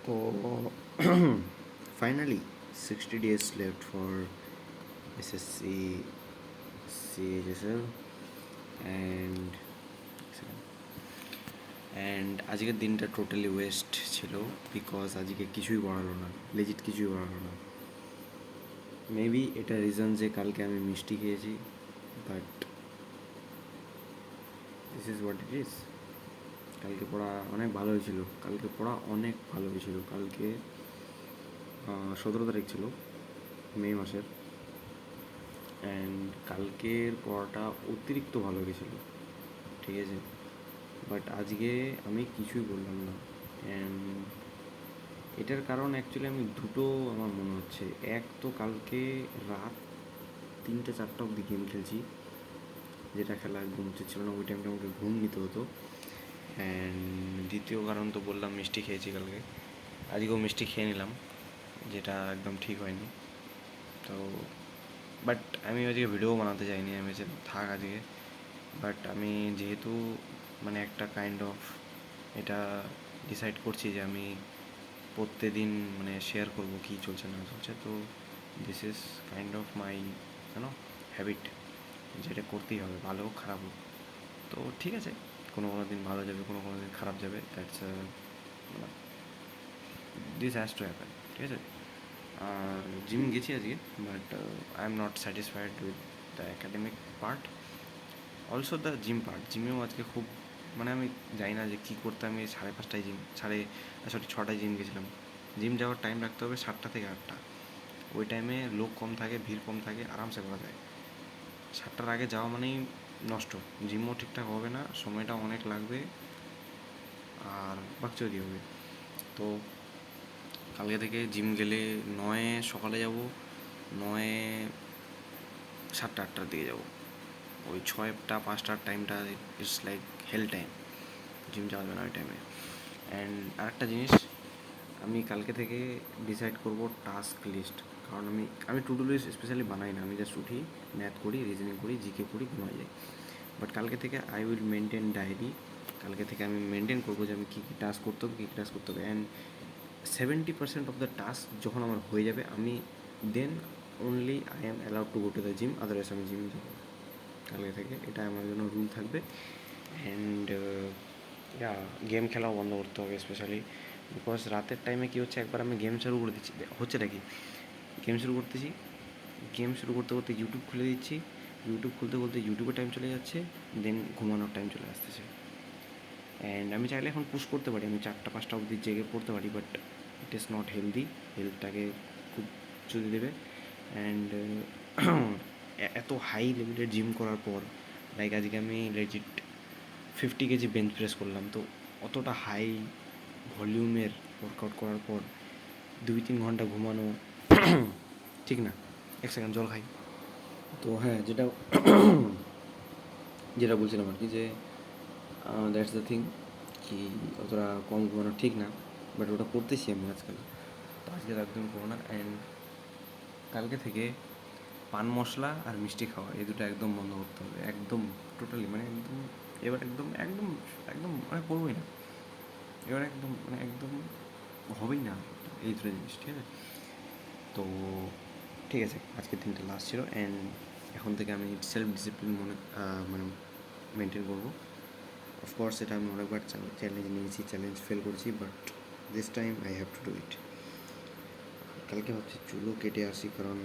So finally, 60 days left for SSC CHSL and আজকের দিনটা totally West ছিল because আজকে কিছুই পড়ালো না, লেজিট কিছুই পড়ালো না। মেবি এটা রিজন যে কালকে আমি মিষ্টি খেয়েছি, but this is what it is. কালকে পড়া অনেক ভালো হয়েছিল, কালকে 17 তারিখ ছিল মে মাসের, অ্যান্ড কালকের পড়াটা অতিরিক্ত ভালো গেছিলো, ঠিক আছে। বাট আজকে আমি কিছুই বললাম না, অ্যান্ড এটার কারণ অ্যাকচুয়ালি আমি দুটো আমার মনে হচ্ছে। এক তো কালকে রাত 3-4টা অবধি গেম খেলছি, যেটা খেলা একদম উচিত ছিল না, ওই টাইমটা আমাকে ঘুম নিতে হতো। অ্যান্ড দ্বিতীয় কারণ তো বললাম মিষ্টি খেয়েছি কালকে, আজকেও মিষ্টি খেয়ে নিলাম, যেটা একদম ঠিক হয়নি। তো বাট আমি আজকে ভিডিও বানাতে চাইনি, আমি থাক আজকে। বাট আমি যেহেতু মানে একটা কাইন্ড অফ এটা ডিসাইড করছি যে আমি প্রত্যেকদিন মানে শেয়ার করবো কী চলছে না চলছে, তো this is kind of my habit, যেটা করতেই হবে, ভালো হোক খারাপ হোক। তো ঠিক আছে, কোনো দিন ভালো যাবে, কোনো দিন খারাপ যাবে, that's this has to happen, ঠিক আছে। আর জিম গেছি আজকে, but I am not satisfied with the academic part, also the gym part. জিমেও আজকে খুব মানে আমি জানি না যে কী করতে, আমি 5:30টায় ছটায় জিম গেছিলাম। জিম যাওয়ার টাইম রাখতে হবে 7টা থেকে 8টা, ওই টাইমে লোক কম থাকে, ভিড় কম থাকে, আরামসে করা যায়। 7টার আগে যাওয়া মানেই নষ্ট, জিমও ঠিকঠাক হবে না, সময়টা অনেক লাগবে, আর বাকচুদি হবে। তো কালকে থেকে জিম গেলে 9 সকালে যাব, 9 7টা-8টার দিকে যাব। ওই 6টা-5টার টাইমটা it's like hell time, gym যাওয়া যাবে না ওই টাইমে। অ্যান্ড আরেকটা জিনিস, আমি কালকে থেকে ডিসাইড করব টাস্ক লিস্ট, কারণ আমি টু ডু লিস্ট স্পেশালি বানাই না, আমি জাস্ট উঠি, ম্যাথ করি, রিজনিং করি, জিকে করি, ঘুমাই যাই। বাট কালকে থেকে আই উইল মেনটেন ডায়েরি। কালকে থেকে আমি মেনটেন করবো যে আমি কী কী টাস্ক করতে হবে, অ্যান্ড 70% অফ দ্য টাস্ক যখন আমার হয়ে যাবে, আমি then only I am allowed to go to the gym, otherwise আমি জিম যাবো কালকে থেকে, এটা আমার জন্য রুল থাকবে। অ্যান্ড গেম খেলাও বন্ধ করতে হবে স্পেশালি, বিকজ রাতের টাইমে কী হচ্ছে, একবার আমি গেম শুরু করে দিচ্ছি, হচ্ছেটা কি, গেম শুরু করতে করতে ইউটিউব খুলে দিচ্ছি, ইউটিউব খুলতে ইউটিউবে টাইম চলে যাচ্ছে, দেন ঘুমানোর টাইম চলে আসতেছে। অ্যান্ড আমি চাইলে এখন পুশ করতে পারি, আমি 4টা-5টা অবধি জেগে পড়তে পারি, but it is not healthy, হেলথটাকে খুব চুদি দেবে। অ্যান্ড এত হাই লেভেলের জিম করার পর, লাইক আজকে আমি লেজিট 50 কেজি বেঞ্চ প্রেস করলাম, তো অতটা হাই ভলিউমের ওয়ার্কআউট করার পর 2-3 ঘন্টা ঘুমানো ঠিক না। 1 সেকেন্ড জল খাই। তো হ্যাঁ, যেটা বলছিলাম আর কি, যে দ্যাটস দ্য থিং, কি অতটা কম ঘুমানো ঠিক না, বাট ওটা করতেছি আমি আজকাল, তো আজকে একদমই করো না। অ্যান্ড কালকে থেকে পান মশলা আর মিষ্টি খাওয়া, এই দুটো একদম বন্ধ করতে হবে, একদম টোটালি, মানে একদম এবার একদম একদম একদম মানে করবোই না এবার, একদম হবেই না এই দুটো জিনিস, ঠিক আছে। তো ঠিক আছে, আজকের দিনটা লাস্ট ছিল, অ্যান্ড এখন থেকে আমি সেলফ ডিসিপ্লিন মানে মেনটেন করবো। অফকোর্স এটা আমি অনেকবার চ্যালেঞ্জ নিয়েছি, চ্যালেঞ্জ ফেল করেছি, but this time I have to do it. কালকে ভাবছি চুলও কেটে আসি, কারণ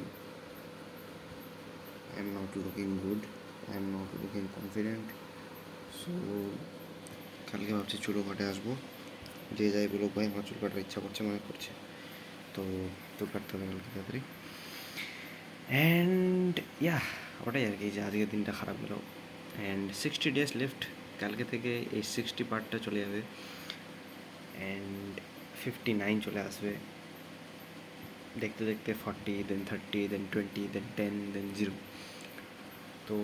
I am not looking good, I am not looking confident. So কালকে ভাবছি চুলও কাটে আসবো, যে যাই বলুক ভাই, আমার চুল কাটার ইচ্ছা করছে, মনে করছে, তো চুল কাটতে হবে কালকে তাড়াতাড়ি। অ্যান্ড ওটাই আর কি, যে আজকের দিনটা খারাপ গেল। অ্যান্ড 60 days লেফট, কালকে থেকে এই 60 পার্টটা চলে যাবে, অ্যান্ড 59 চলে আসবে, দেখতে দেখতে 40, দেন 30, দেন 20, দেন 10, দেন 0। তো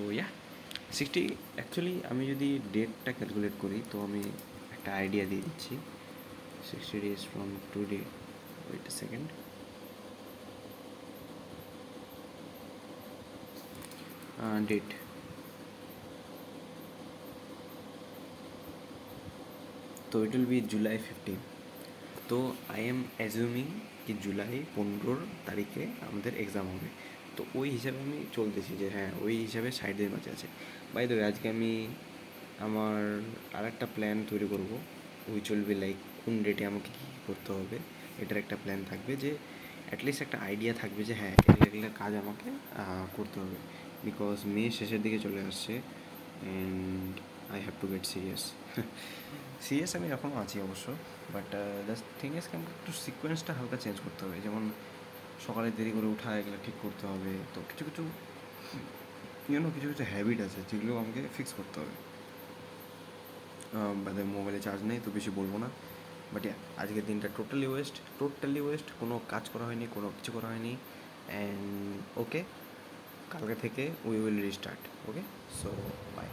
60 অ্যাকচুয়ালি আমি যদি ডেটটা ক্যালকুলেট করি, তো আমি একটা আইডিয়া দিয়ে দিচ্ছি। 60 days from today, wait a second, date, তো ইট উইল বি July 15, তো আই এম অ্যাজিউমিং কি জুলাই 15 তারিখে আমাদের এক্সাম হবে। তো ওই হিসাবে আমি চলতেছি যে হ্যাঁ ওই হিসাবে সাইডের মাঝে আছে। বাই দ্য ওয়ে আজকে আমি আমার আর একটা প্ল্যান তৈরি করব। উইচ উইল বি লাইক কোন ডেটে আমাকে কী কী করতে হবে, এটার একটা প্ল্যান থাকবে যে অ্যাটলিস্ট একটা আইডিয়া থাকবে যে হ্যাঁ এগুলো এগুলো কাজ আমাকে করতে হবে। বিকজ মে শেষের দিকে চলে আসছে and I have to get serious. Serious আমি এখনও আছি অবশ্য, বাট দ্য থিং ইজ আমাকে একটু সিকোয়েন্সটা হালকা চেঞ্জ করতে হবে। যেমন সকালে দেরি করে ওঠা এগুলো ঠিক করতে হবে। তো কিছু কিছু কিছু কিছু হ্যাবিট আছে যেগুলো আমাকে ফিক্স করতে হবে। বাদে মোবাইলে চার্জ নেই তো বেশি বলবো না, বাট আজকের দিনটা টোটালি ওয়েস্ট, কোনো কাজ করা হয়নি, কোনো কিছু করা হয়নি। অ্যান্ড ওকে, কালকে থেকে we will restart. Okay, so by.